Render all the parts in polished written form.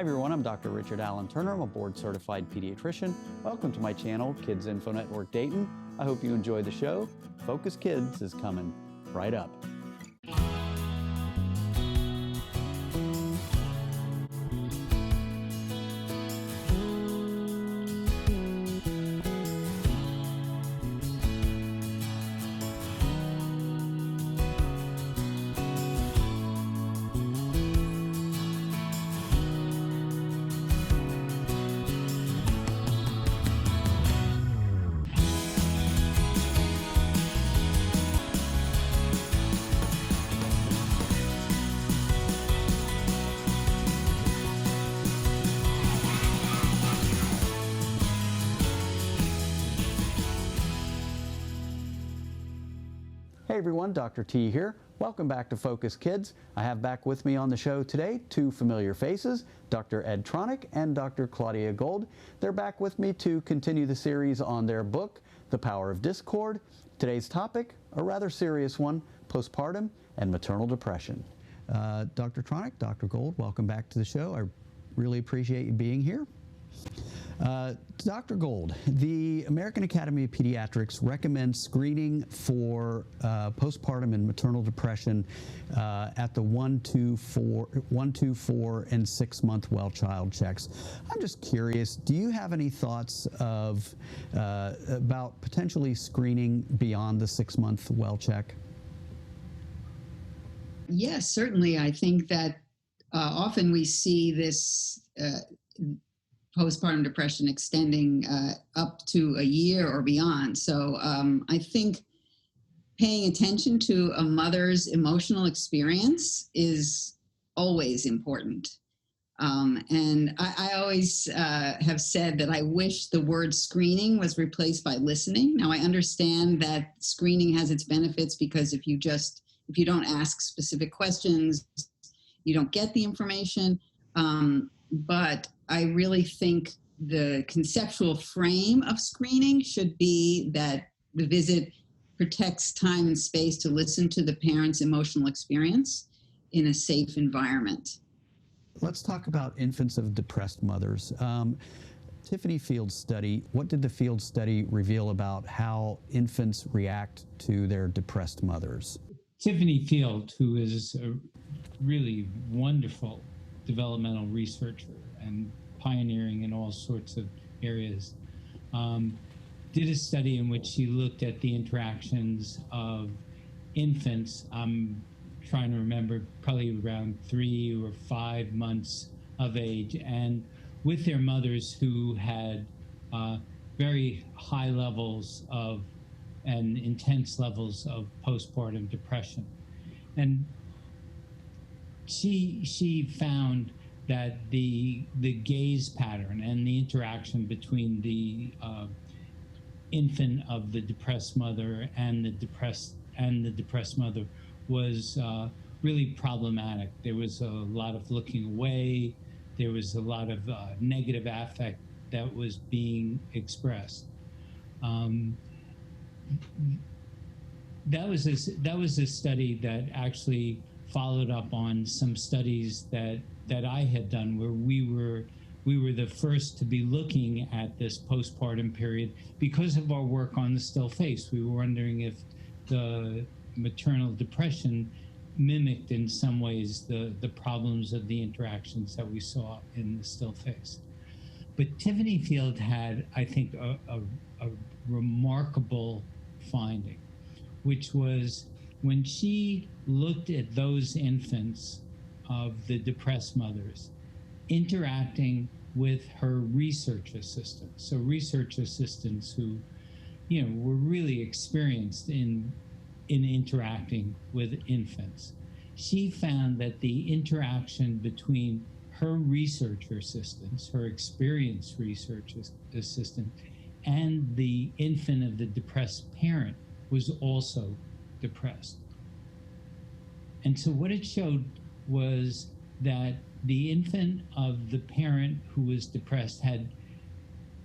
Hi everyone, I'm Dr. Richard Allen Turner. I'm a board-certified pediatrician. Welcome to my channel, Kids Info Network Dayton. I hope you enjoy the show. Focus Kids is coming right up. Hey everyone, Dr. T here. Welcome back to Focus Kids. I have back with me on the show today two familiar faces, Dr. Ed Tronick and Dr. Claudia Gold. They're back with me to continue the series on their book, The Power of Discord. Today's topic, a rather serious one, postpartum and maternal depression. Dr. Tronick, Dr. Gold, welcome back to the show. I really appreciate you being here. Dr. Gold, the American Academy of Pediatrics recommends screening for postpartum and maternal depression at the 1, 2, 4, and 6 month well child checks. I'm just curious, do you have any thoughts about potentially screening beyond the 6 month well check? Yes, certainly. I think that often we see this postpartum depression extending up to a year or beyond. So I think paying attention to a mother's emotional experience is always important. And I always have said that I wish the word screening was replaced by listening. Now I understand that screening has its benefits because if you don't ask specific questions, you don't get the information. But I really think the conceptual frame of screening should be that the visit protects time and space to listen to the parent's emotional experience in a safe environment. Let's talk about infants of depressed mothers. Tiffany Field's study, what did the Field study reveal about how infants react to their depressed mothers? Tiffany Field, who is a really wonderful developmental researcher and pioneering in all sorts of areas, did a study in which she looked at the interactions of infants, I'm trying to remember, probably around 3 or 5 months of age, and with their mothers who had very high levels of and intense levels of postpartum depression. And she found that the gaze pattern and the interaction between the infant of the depressed mother and the depressed mother was really problematic. There was a lot of looking away. There was a lot of negative affect that was being expressed. That was a study that actually followed up on some studies that I had done, where we were the first to be looking at this postpartum period because of our work on the still face. We were wondering if the maternal depression mimicked in some ways the problems of the interactions that we saw in the still face. But Tiffany Field had, I think, a remarkable finding, which was when she looked at those infants of the depressed mothers interacting with her research assistants. So research assistants who, were really experienced in interacting with infants. She found that the interaction between her research assistants, her experienced research assistant, and the infant of the depressed parent was also depressed. And so what it showed was that the infant of the parent who was depressed had,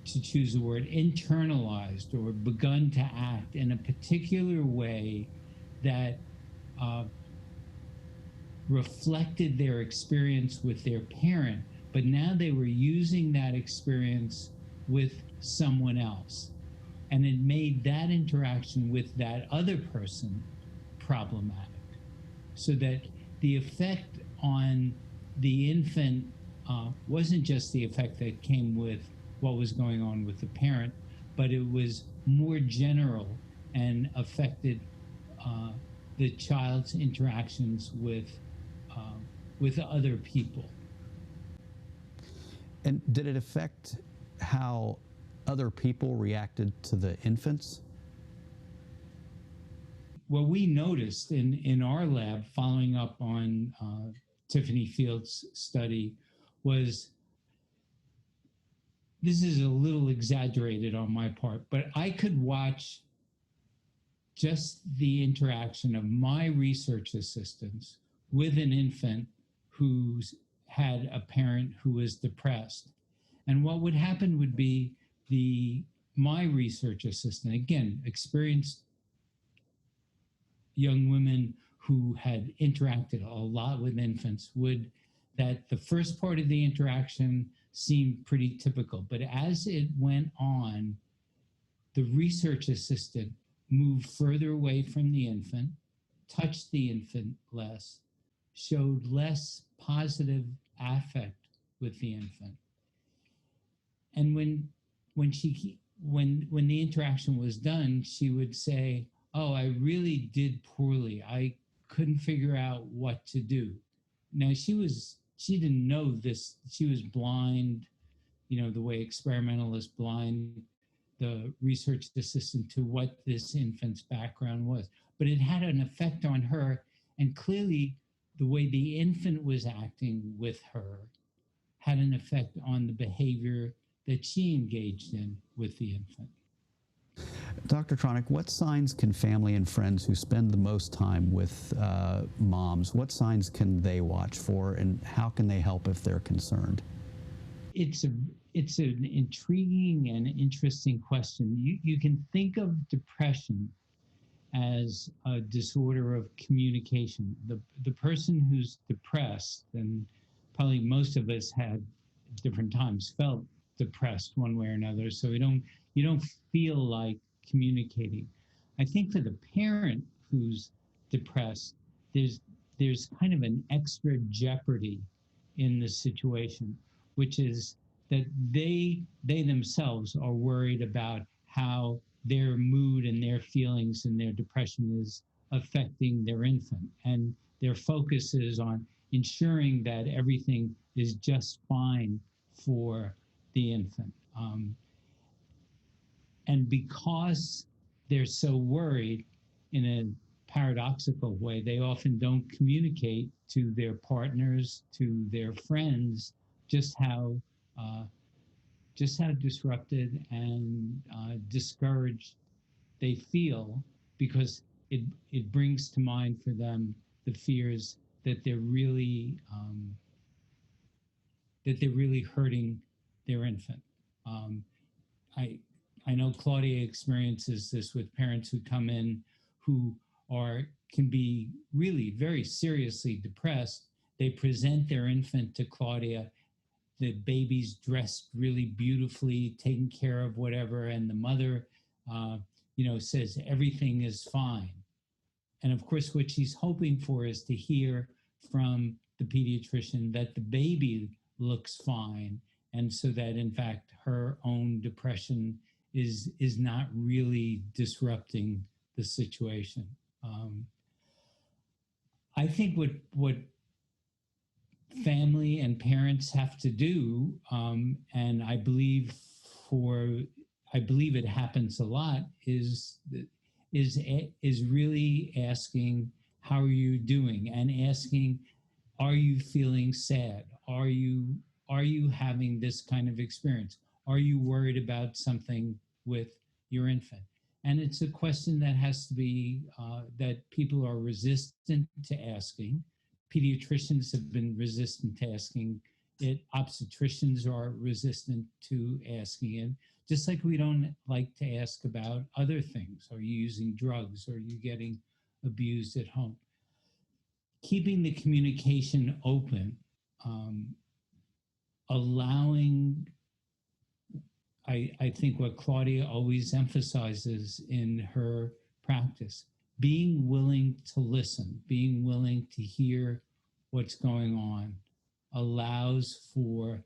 to choose the word, internalized or begun to act in a particular way that reflected their experience with their parent, but now they were using that experience with someone else. And it made that interaction with that other person problematic. So that the effect on the infant wasn't just the effect that came with what was going on with the parent, but it was more general and affected the child's interactions with other people. And did it affect how other people reacted to the infants? What we noticed in our lab, following up on Tiffany Field's study, was, this is a little exaggerated on my part, but I could watch just the interaction of my research assistants with an infant who had a parent who was depressed. And what would happen would be my research assistant, again, experienced young women who had interacted a lot with infants, that the first part of the interaction seemed pretty typical. But as it went on, the research assistant moved further away from the infant, touched the infant less, showed less positive affect with the infant. And when the interaction was done, she would say, "Oh, I really did poorly. I couldn't figure out what to do." Now she didn't know this. She was blind, the way experimentalists blind the research assistant to what this infant's background was. But it had an effect on her, and clearly the way the infant was acting with her had an effect on the behavior that she engaged in with the infant. Dr. Tronick, what signs can family and friends who spend the most time with moms, what signs can they watch for, and how can they help if they're concerned? It's an intriguing and interesting question. You can think of depression as a disorder of communication. The person who's depressed, and probably most of us had at different times felt depressed one way or another, so you don't feel like communicating. I think for the parent who's depressed, there's kind of an extra jeopardy in the situation, which is that they themselves are worried about how their mood and their feelings and their depression is affecting their infant. And their focus is on ensuring that everything is just fine for the infant. And because they're so worried, in a paradoxical way, they often don't communicate to their partners, to their friends, just how disrupted and discouraged they feel, because it brings to mind for them the fears that they're really hurting their infant. I know Claudia experiences this with parents who come in who can be really very seriously depressed. They present their infant to Claudia. The baby's dressed really beautifully, taken care of, whatever, and the mother, says everything is fine. And of course, what she's hoping for is to hear from the pediatrician that the baby looks fine, and so that in fact her own depression is not really disrupting the situation. I think what family and parents have to do, and I believe it happens a lot, is really asking, how are you doing, and asking, are you feeling sad? Are you having this kind of experience? Are you worried about something with your infant? And it's a question that has to be, that people are resistant to asking. Pediatricians have been resistant to asking it. Obstetricians are resistant to asking it. Just like we don't like to ask about other things. Are you using drugs? Are you getting abused at home? Keeping the communication open allowing, I think what Claudia always emphasizes in her practice, being willing to listen, being willing to hear what's going on, allows for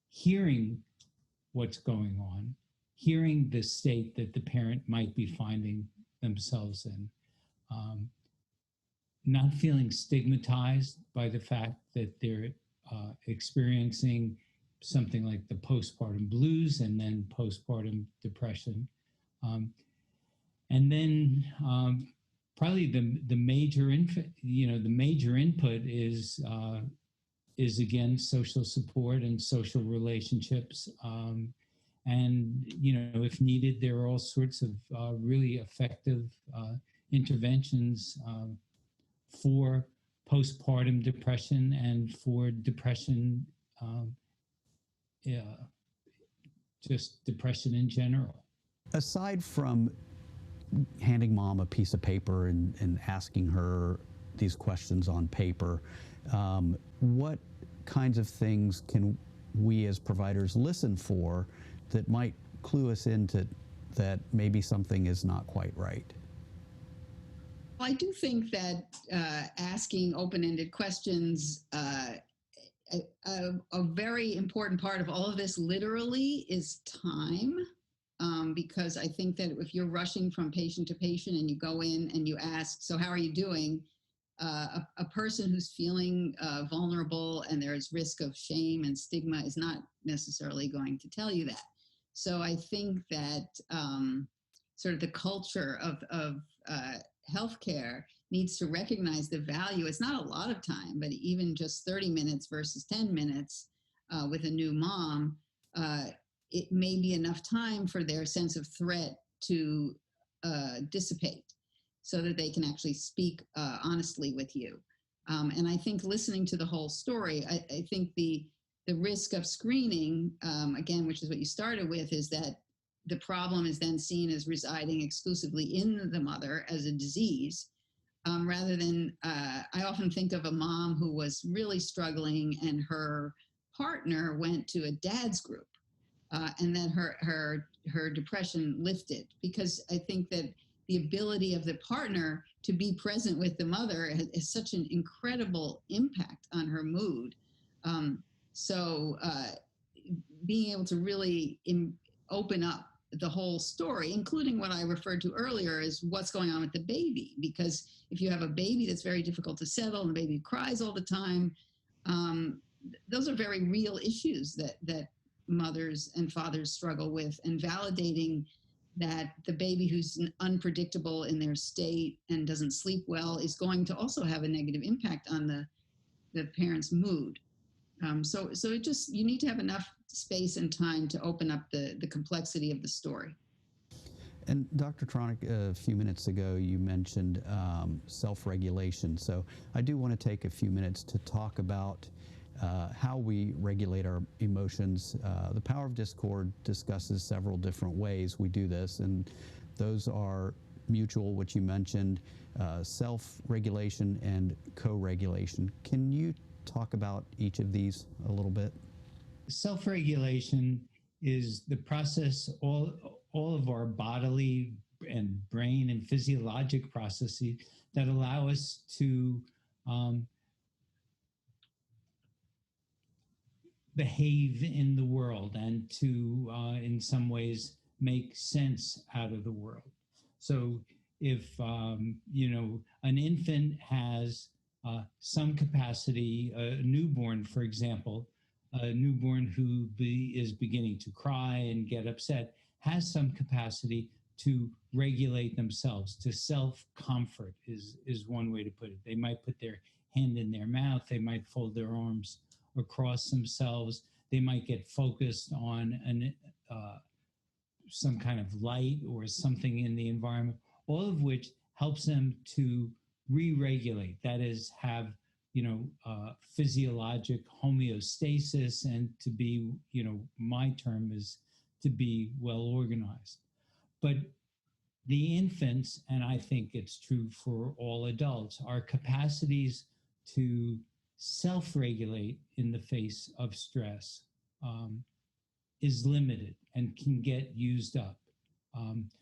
hearing what's going on, hearing the state that the parent might be finding themselves in, not feeling stigmatized by the fact that they're experiencing something like the postpartum blues and then postpartum depression. And then probably the major the major input is again social support and social relationships. And if needed, there are all sorts of really effective interventions for postpartum depression and for depression, just depression in general. Aside from handing mom a piece of paper and asking her these questions on paper, what kinds of things can we as providers listen for that might clue us into that maybe something is not quite right? Well, I do think that asking open-ended questions, a very important part of all of this literally is time. Because I think that if you're rushing from patient to patient and you go in and you ask, so how are you doing? A person who's feeling vulnerable and there's risk of shame and stigma is not necessarily going to tell you that. So I think that sort of the culture of healthcare needs to recognize the value. It's not a lot of time, but even just 30 minutes versus 10 minutes with a new mom, it may be enough time for their sense of threat to dissipate so that they can actually speak honestly with you. And I think listening to the whole story, I think the risk of screening, again, which is what you started with, is that the problem is then seen as residing exclusively in the mother as a disease, rather than, I often think of a mom who was really struggling and her partner went to a dad's group. And then her depression lifted, because I think that the ability of the partner to be present with the mother has such an incredible impact on her mood. So being able to really open up the whole story, including what I referred to earlier, is what's going on with the baby. Because if you have a baby that's very difficult to settle and the baby cries all the time, those are very real issues that mothers and fathers struggle with, and validating that the baby who's unpredictable in their state and doesn't sleep well is going to also have a negative impact on the parent's mood. So it just, you need to have enough space and time to open up the complexity of the story. And Dr. Tronick, a few minutes ago, you mentioned self-regulation. So I do want to take a few minutes to talk about how we regulate our emotions. The Power of Discord discusses several different ways we do this, and those are mutual, which you mentioned, self-regulation and co-regulation. Can you talk about each of these a little bit? Self-regulation is the process, all of our bodily and brain and physiologic processes that allow us to behave in the world and to, in some ways, make sense out of the world. So if, an infant has some capacity, a newborn, for example, a newborn who is beginning to cry and get upset, has some capacity to regulate themselves, to self-comfort is one way to put it. They might put their hand in their mouth, they might fold their arms across themselves, they might get focused on some kind of light or something in the environment, all of which helps them to re-regulate, that is, have physiologic homeostasis, and to be, my term is to be well organized. But the infants, and I think it's true for all adults, our capacities to self-regulate in the face of stress is limited and can get used up.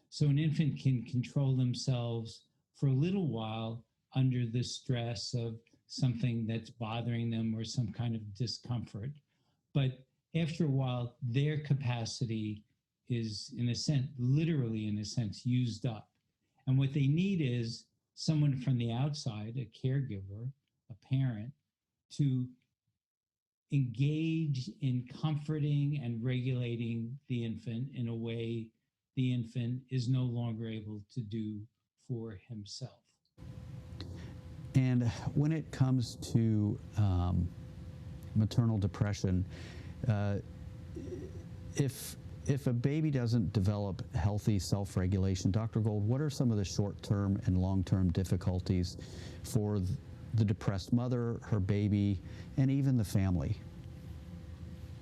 So an infant can control themselves for a little while under the stress of something that's bothering them or some kind of discomfort. But after a while, their capacity is, in a sense, literally in a sense, used up. And what they need is someone from the outside, a caregiver, a parent, to engage in comforting and regulating the infant in a way the infant is no longer able to do for himself. And when it comes to maternal depression, if a baby doesn't develop healthy self-regulation, Dr. Gold, what are some of the short-term and long-term difficulties for the depressed mother, her baby, and even the family?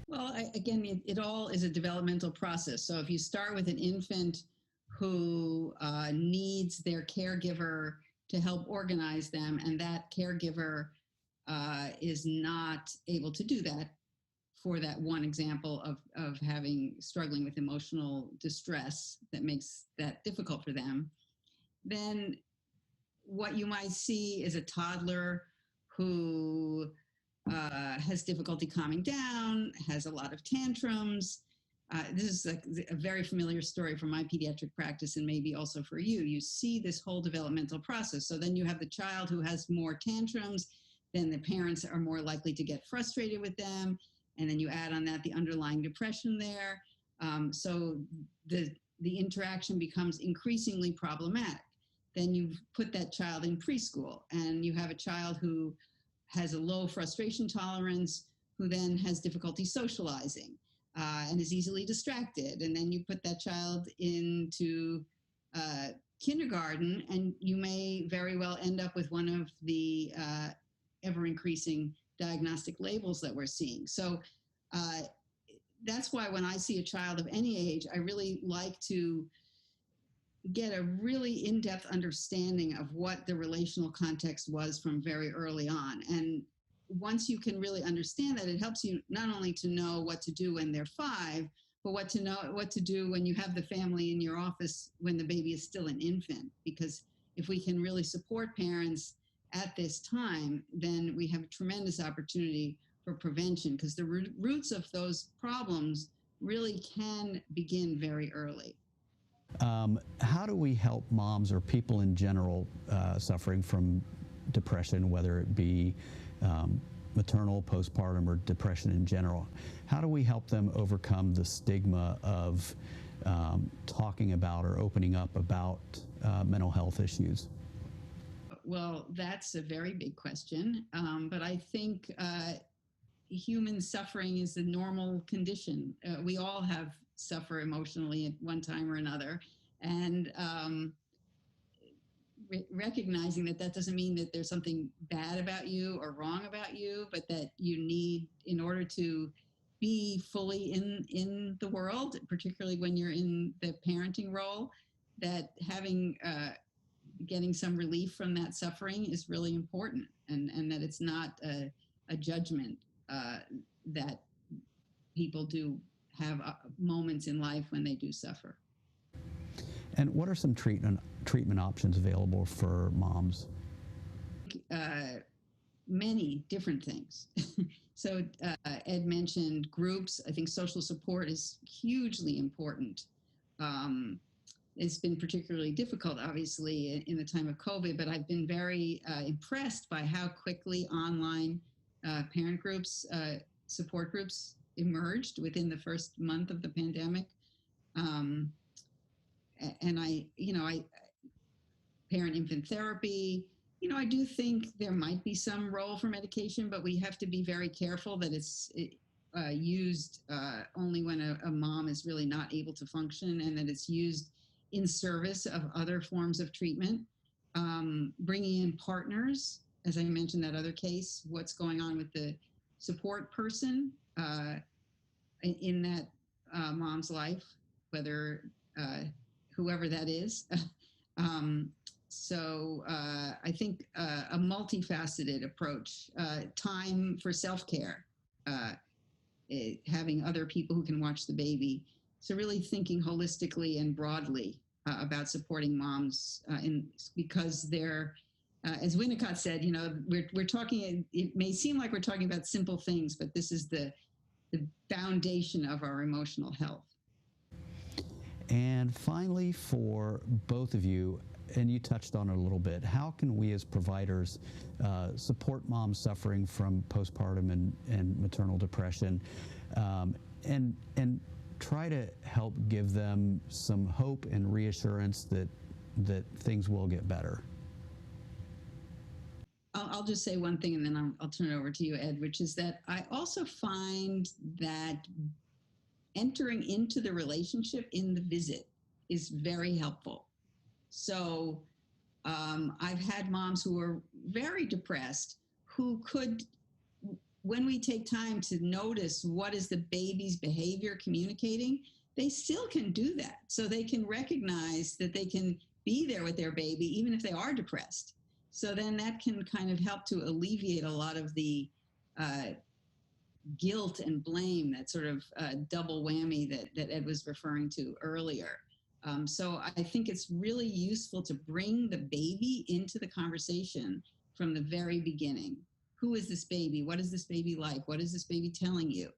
Well, again, it all is a developmental process. So if you start with an infant who needs their caregiver to help organize them, and that caregiver is not able to do that, for that one example of struggling with emotional distress that makes that difficult for them, then what you might see is a toddler who has difficulty calming down, has a lot of tantrums. This is a very familiar story from my pediatric practice, and maybe also for you. You see this whole developmental process. So then you have the child who has more tantrums, then the parents are more likely to get frustrated with them, and then you add on that the underlying depression there. So the interaction becomes increasingly problematic. Then you put that child in preschool, and you have a child who has a low frustration tolerance, who then has difficulty socializing and is easily distracted. And then you put that child into kindergarten, and you may very well end up with one of the ever-increasing diagnostic labels that we're seeing. So that's why when I see a child of any age, I really like to get a really in-depth understanding of what the relational context was from very early on. And once you can really understand that, it helps you not only to know what to do when they're 5, but what to do when you have the family in your office when the baby is still an infant. Because if we can really support parents at this time, then we have a tremendous opportunity for prevention, because the roots of those problems really can begin very early. How do we help moms or people in general suffering from depression, whether it be maternal, postpartum, or depression in general? How do we help them overcome the stigma of talking about or opening up about mental health issues? Well, that's a very big question, but I think human suffering is a normal condition. We all suffer emotionally at one time or another, and recognizing that doesn't mean that there's something bad about you or wrong about you, but that you need, in order to be fully in the world, particularly when you're in the parenting role, that getting some relief from that suffering is really important, and that it's not a judgment that people do have moments in life when they do suffer. And what are some treatment options available for moms? Many different things. So Ed mentioned groups. I think social support is hugely important. It's been particularly difficult, obviously, in the time of COVID, but I've been very impressed by how quickly online parent groups, support groups emerged within the first month of the pandemic. And parent-infant therapy, I do think there might be some role for medication, but we have to be very careful that it's used only when a mom is really not able to function, and that it's used in service of other forms of treatment. Bringing in partners, as I mentioned that other case, what's going on with the support person in that mom's life, whether whoever that is. So I think a multifaceted approach, time for self-care, having other people who can watch the baby. So really thinking holistically and broadly about supporting moms because they're, as Winnicott said, you know, we're talking, it may seem like we're talking about simple things, but this is the foundation of our emotional health. And finally, for both of you, and you touched on it a little bit, how can we as providers support moms suffering from postpartum and maternal depression, and try to help give them some hope and reassurance that things will get better? I'll just say one thing and then I'll turn it over to you, Ed, which is that I also find that entering into the relationship in the visit is very helpful. So I've had moms who are very depressed who could, when we take time to notice what is the baby's behavior communicating, they still can do that. So they can recognize that they can be there with their baby even if they are depressed. So then that can kind of help to alleviate a lot of the guilt and blame, that sort of double whammy that Ed was referring to earlier. So I think it's really useful to bring the baby into the conversation from the very beginning. Who is this baby? What is this baby like? What is this baby telling you?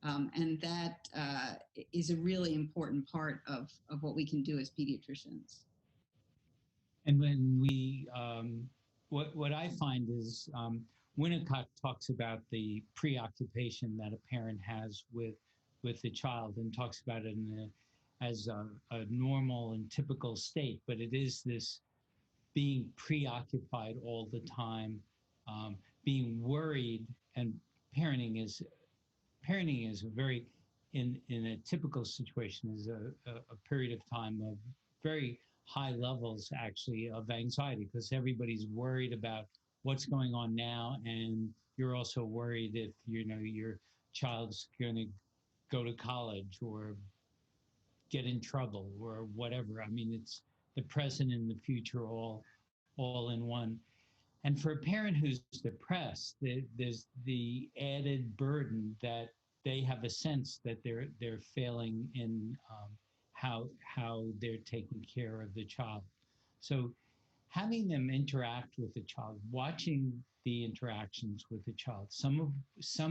And that is a really important part of what we can do as pediatricians. And when we, what I find is Winnicott talks about the preoccupation that a parent has with the child, and talks about it as a normal and typical state, but it is this being preoccupied all the time, being worried, and parenting is a very, in a typical situation, is a period of time of very high levels actually of anxiety, because everybody's worried about what's going on now, and you're also worried if your child's going to go to college or get in trouble or whatever. I mean, it's the present and the future all in one. And for a parent who's depressed, there's the added burden that they have a sense that they're failing in how they're taking care of the child. So having them interact with the child, watching the interactions with the child, some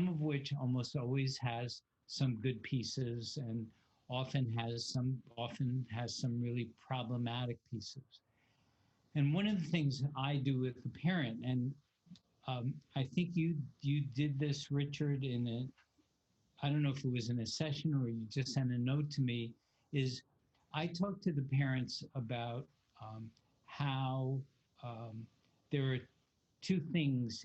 of which almost always has some good pieces, and often has some really problematic pieces. And one of the things I do with the parent, and I think you did this, Richard, I don't know if it was in a session or you just sent a note to me, is I talk to the parents about how there are two things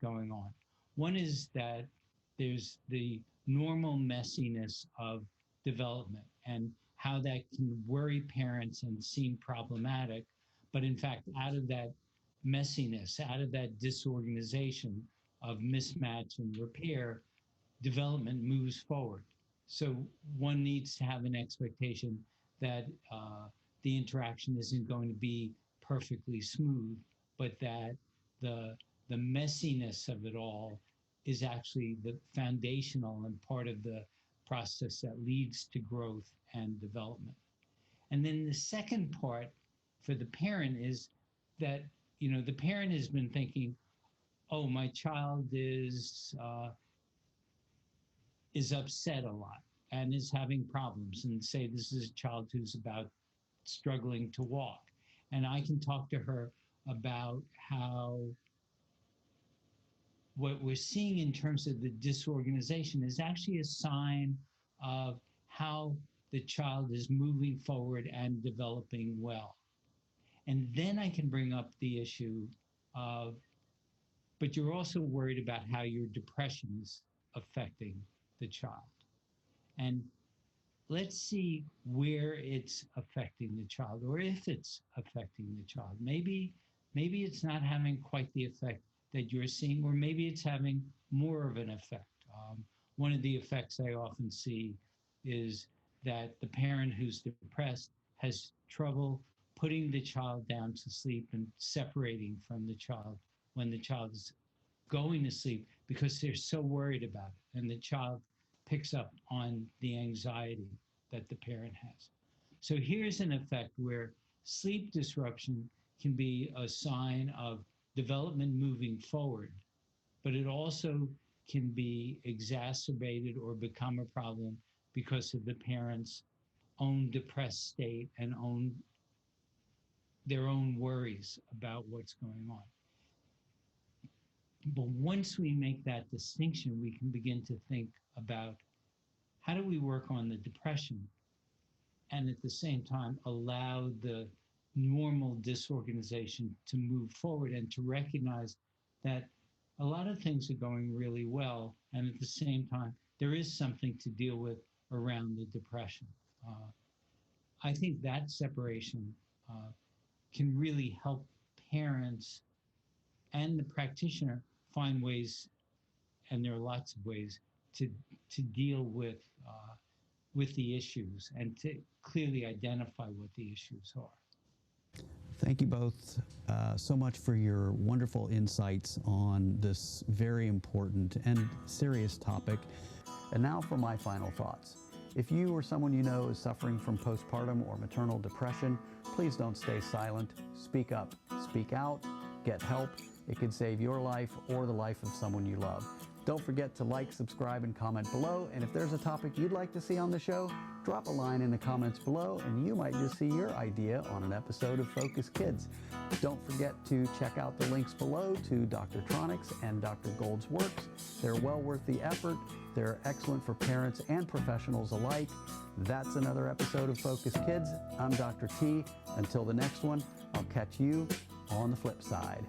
going on. One is that there's the normal messiness of development and how that can worry parents and seem problematic. But in fact, out of that messiness, out of that disorganization of mismatch and repair, development moves forward. So one needs to have an expectation that the interaction isn't going to be perfectly smooth, but that the messiness of it all is actually the foundational and part of the process that leads to growth and development. And then the second part for the parent is that, the parent has been thinking, oh, my child is upset a lot and is having problems, and say this is a child who's about struggling to walk. And I can talk to her about how what we're seeing in terms of the disorganization is actually a sign of how the child is moving forward and developing well. And then I can bring up the issue of, but you're also worried about how your depression is affecting the child. And let's see where it's affecting the child, or if it's affecting the child. Maybe it's not having quite the effect that you're seeing, or maybe it's having more of an effect. One of the effects I often see is that the parent who's depressed has trouble putting the child down to sleep and separating from the child when the child is going to sleep because they're so worried about it. And the child picks up on the anxiety that the parent has. So here's an effect where sleep disruption can be a sign of development moving forward, but it also can be exacerbated or become a problem because of the parent's own depressed state and their own worries about what's going on. But once we make that distinction, we can begin to think about how do we work on the depression and at the same time allow the normal disorganization to move forward and to recognize that a lot of things are going really well, and at the same time, there is something to deal with around the depression. I think that separation can really help parents and the practitioner find ways, and there are lots of ways, to deal with the issues and to clearly identify what the issues are. Thank you both so much for your wonderful insights on this very important and serious topic. And now for my final thoughts. If you or someone you know is suffering from postpartum or maternal depression, please don't stay silent. Speak up, speak out, get help. It could save your life or the life of someone you love. Don't forget to like, subscribe, and comment below. And if there's a topic you'd like to see on the show, drop a line in the comments below and you might just see your idea on an episode of Focus Kids. Don't forget to check out the links below to Dr. Tronick's and Dr. Gold's works. They're well worth the effort. They're excellent for parents and professionals alike. That's another episode of Focus Kids. I'm Dr. T. Until the next one, I'll catch you on the flip side.